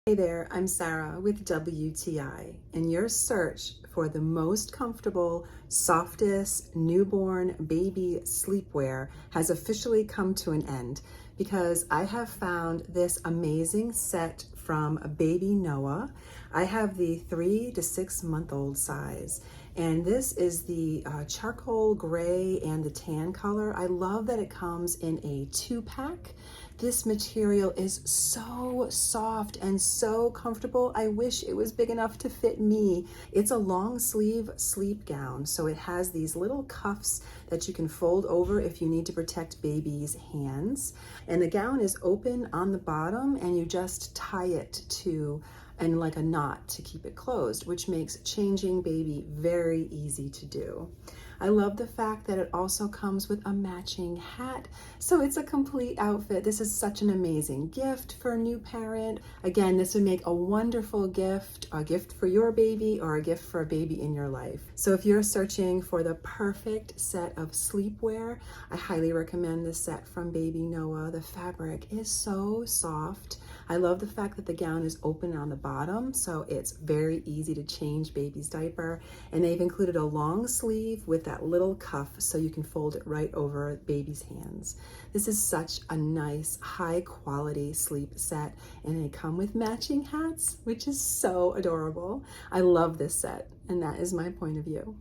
Hey there, I'm Sarah with WTI, and your search for the most comfortable, softest newborn baby sleepwear has officially come to an end because I have found this amazing set from Baby Noah. I have the 3 to 6 month old size, and this is the charcoal gray and the tan color. I love that it comes in a 2-pack. This material is so soft and so comfortable. I wish it was big enough to fit me. It's a long sleeve sleep gown, so it has these little cuffs that you can fold over if you need to protect baby's hands. And the gown is open on the bottom, and you just tie it to and like a knot to keep it closed, which makes changing baby very easy to do. I love the fact that it also comes with a matching hat, so it's a complete outfit. This is such an amazing gift for a new parent. Again, this would make a wonderful gift, a gift for your baby or a gift for a baby in your life. So if you're searching for the perfect set of sleepwear, I highly recommend this set from Baby Noah. The fabric is so soft. I love the fact that the gown is open on the bottom, so it's very easy to change baby's diaper. And they've included a long sleeve with that little cuff so you can fold it right over baby's hands. This is such a nice, high quality sleep set, and they come with matching hats, which is so adorable. I love this set, and that is my point of view.